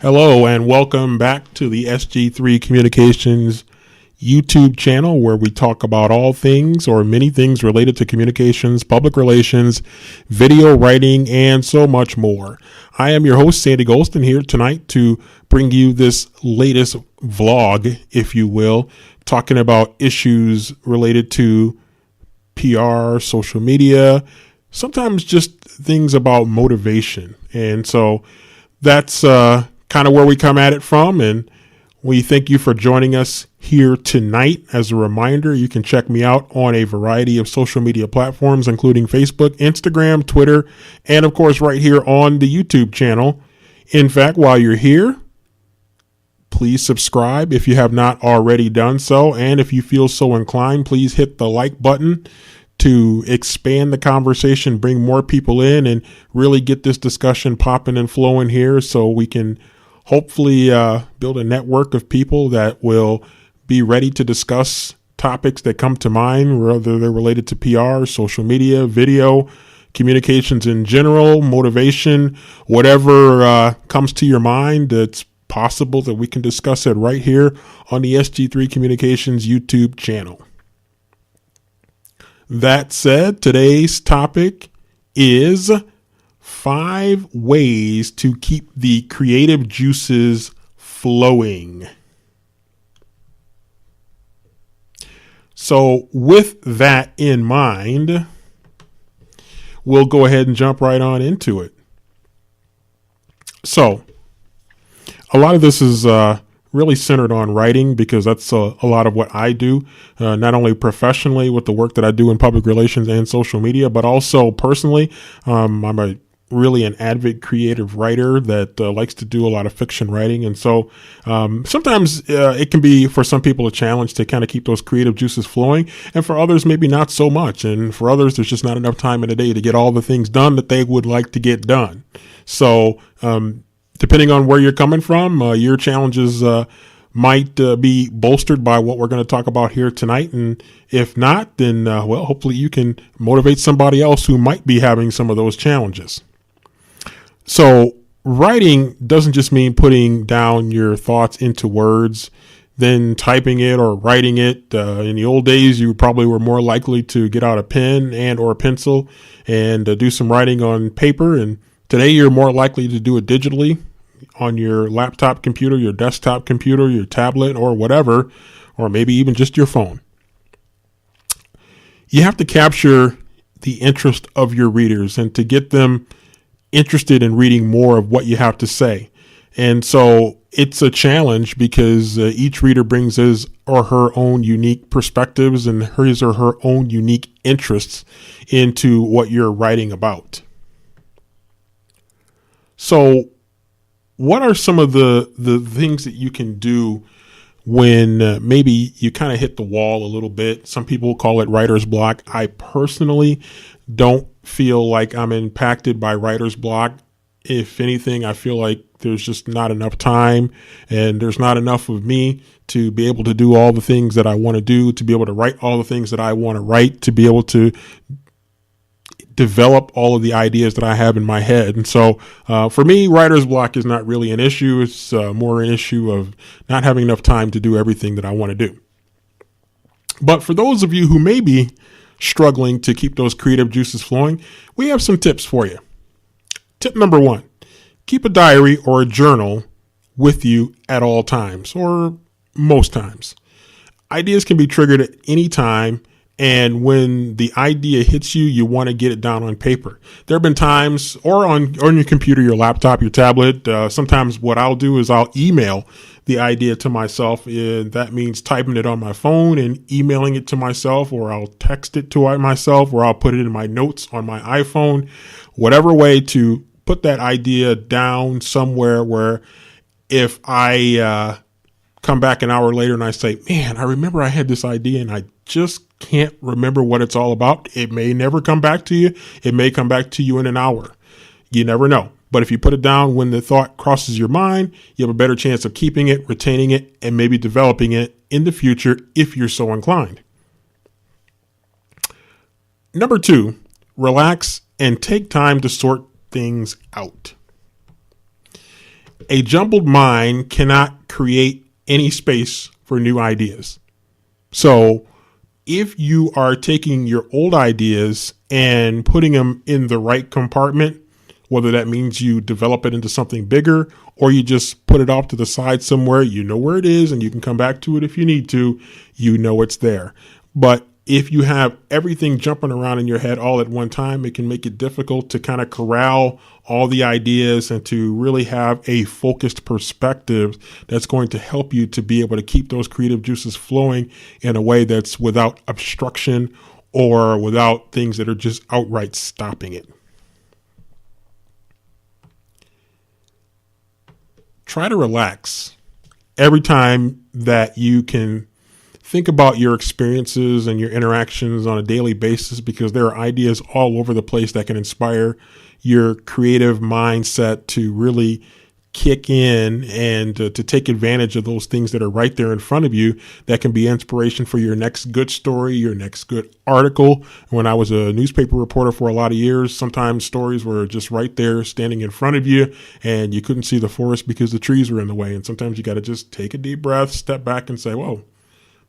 Hello and welcome back to the SG3 Communications YouTube channel, where we talk about all things or many things related to communications, public relations, video writing, and so much more. I am your host, Sandy Golston, here tonight to bring you this latest vlog, if you will, talking about issues related to PR, social media, sometimes just things about motivation. And so that's kind of where we come at it from, and we thank you for joining us here tonight. As a reminder, you can check me out on a variety of social media platforms, including Facebook, Instagram, Twitter, and of course right here on the YouTube channel. In fact, while you're here, please subscribe if you have not already done so, and if you feel so inclined, please hit the like button to expand the conversation, bring more people in, and really get this discussion popping and flowing here, so we can hopefully build a network of people that will be ready to discuss topics that come to mind, whether they're related to PR, social media, video, communications in general, motivation, whatever comes to your mind. It's possible that we can discuss it right here on the SG3 Communications YouTube channel. That said, today's topic is 5 ways to keep the creative juices flowing. So with that in mind, we'll go ahead and jump right on into it. So a lot of this is really centered on writing, because that's a lot of what I do, not only professionally with the work that I do in public relations and social media, but also personally. I'm really an avid creative writer that likes to do a lot of fiction writing. And so sometimes it can be, for some people, a challenge to kind of keep those creative juices flowing. And for others, maybe not so much. And for others, there's just not enough time in a day to get all the things done that they would like to get done. So depending on where you're coming from, your challenges might be bolstered by what we're going to talk about here tonight. And if not, then, well, hopefully you can motivate somebody else who might be having some of those challenges. So writing doesn't just mean putting down your thoughts into words, then typing it or writing it. In the old days, you probably were more likely to get out a pen and or a pencil and do some writing on paper. And today you're more likely to do it digitally on your laptop computer, your desktop computer, your tablet, or whatever, or maybe even just your phone. You have to capture the interest of your readers and to get them interested in reading more of what you have to say. And so it's a challenge, because each reader brings his or her own unique perspectives and his or her own unique interests into what you're writing about. So what are some of the things that you can do when maybe you kind of hit the wall a little bit? Some people call it writer's block. I personally don't feel like I'm impacted by writer's block. If anything, I feel like there's just not enough time, and there's not enough of me to be able to do all the things that I want to do, to be able to write all the things that I want to write, to be able to develop all of the ideas that I have in my head. And so for me, writer's block is not really an issue. It's more an issue of not having enough time to do everything that I want to do. But for those of you who may be struggling to keep those creative juices flowing, we have some tips for you. Tip number 1, keep a diary or a journal with you at all times, or most times. Ideas can be triggered at any time, and when the idea hits you, you want to get it down on paper. There have been times, or on your computer, your laptop, your tablet. Sometimes what I'll do is I'll email the idea to myself. That means typing it on my phone and emailing it to myself, or I'll text it to myself, or I'll put it in my notes on my iPhone, whatever way to put that idea down somewhere where if I come back an hour later and I say, man, I remember I had this idea and I just can't remember what it's all about. It may never come back to you. It may come back to you in an hour. You never know. But if you put it down when the thought crosses your mind, you have a better chance of keeping it, retaining it, and maybe developing it in the future if you're so inclined. Number 2, relax and take time to sort things out. A jumbled mind cannot create any space for new ideas. So if you are taking your old ideas and putting them in the right compartment, whether that means you develop it into something bigger or you just put it off to the side somewhere, you know where it is and you can come back to it if you need to, you know it's there. But if you have everything jumping around in your head all at one time, it can make it difficult to kind of corral all the ideas and to really have a focused perspective that's going to help you to be able to keep those creative juices flowing in a way that's without obstruction or without things that are just outright stopping it. Try to relax every time that you can. Think about your experiences and your interactions on a daily basis, because there are ideas all over the place that can inspire your creative mindset to really kick in and to take advantage of those things that are right there in front of you that can be inspiration for your next good story, your next good article. When I was a newspaper reporter for a lot of years, sometimes stories were just right there standing in front of you and you couldn't see the forest because the trees were in the way. And sometimes you got to just take a deep breath, step back and say, whoa,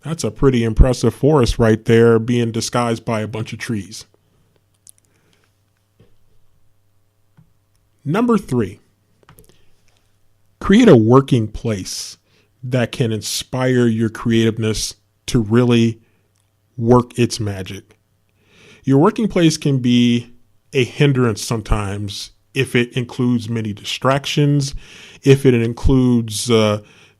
that's a pretty impressive forest right there being disguised by a bunch of trees. Number 3, create a working place that can inspire your creativeness to really work its magic. Your working place can be a hindrance sometimes if it includes many distractions, if it includes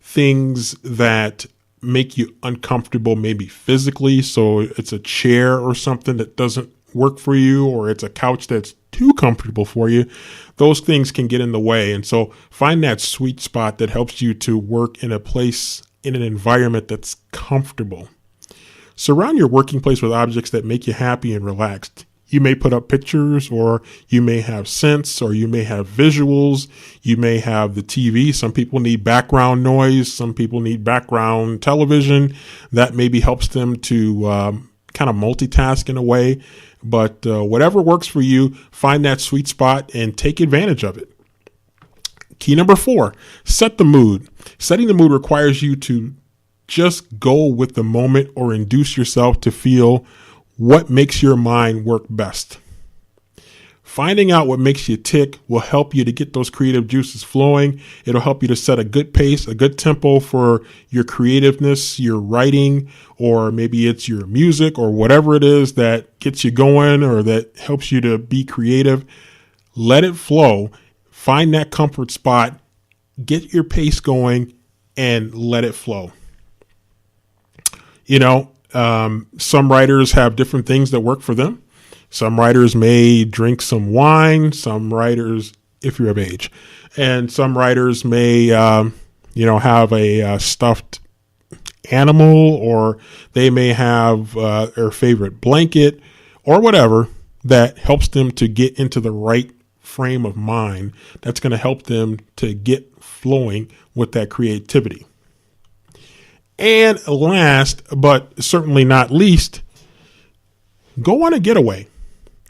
things that make you uncomfortable, maybe physically. So it's a chair or something that doesn't work for you, or it's a couch that's too comfortable for you. Those things can get in the way. And so find that sweet spot that helps you to work in a place, in an environment that's comfortable. Surround your working place with objects that make you happy and relaxed. You may put up pictures, or you may have scents, or you may have visuals. You may have the TV. Some people need background noise. Some people need background television. That maybe helps them to kind of multitask in a way. But whatever works for you, find that sweet spot and take advantage of it. Key number 4, set the mood. Setting the mood requires you to just go with the moment or induce yourself to feel what makes your mind work best. Finding out what makes you tick will help you to get those creative juices flowing. It'll help you to set a good pace, a good tempo for your creativeness, your writing, or maybe it's your music or whatever it is that gets you going or that helps you to be creative. Let it flow. Find that comfort spot, get your pace going, and let it flow. You know, some writers have different things that work for them. Some writers may drink some wine, some writers, if you're of age, and some writers may, have a stuffed animal, or they may have their favorite blanket or whatever that helps them to get into the right frame of mind. That's going to help them to get flowing with that creativity. And last, but certainly not least, go on a getaway.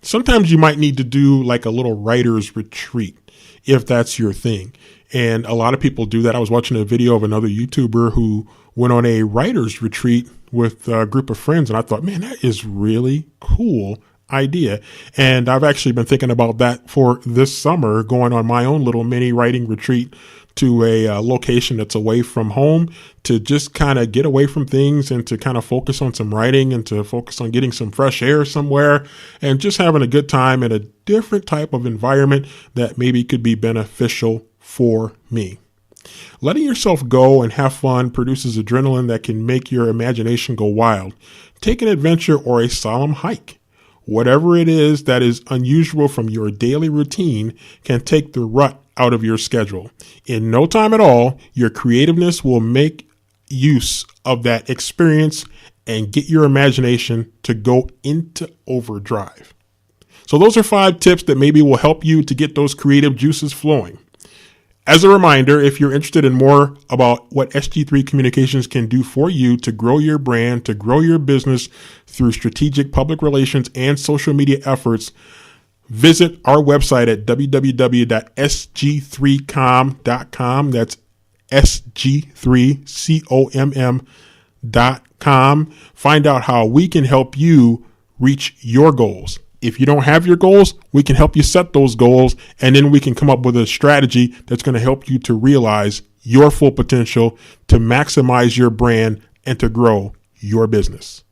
Sometimes you might need to do like a little writer's retreat if that's your thing. And a lot of people do that. I was watching a video of another YouTuber who went on a writer's retreat with a group of friends. And I thought, man, that is really cool idea. And I've actually been thinking about that for this summer, going on my own little mini writing retreat to a location that's away from home, to just kind of get away from things and to kind of focus on some writing and to focus on getting some fresh air somewhere and just having a good time in a different type of environment that maybe could be beneficial for me. Letting yourself go and have fun produces adrenaline that can make your imagination go wild. Take an adventure or a solemn hike. Whatever it is that is unusual from your daily routine can take the rut out of your schedule. In no time at all, your creativeness will make use of that experience and get your imagination to go into overdrive. So those are 5 tips that maybe will help you to get those creative juices flowing. As a reminder, if you're interested in more about what SG3 Communications can do for you to grow your brand, to grow your business through strategic public relations and social media efforts, visit our website at www.sg3comm.com. That's SG3COMM.com. Find out how we can help you reach your goals. If you don't have your goals, we can help you set those goals, and then we can come up with a strategy that's going to help you to realize your full potential, to maximize your brand, and to grow your business.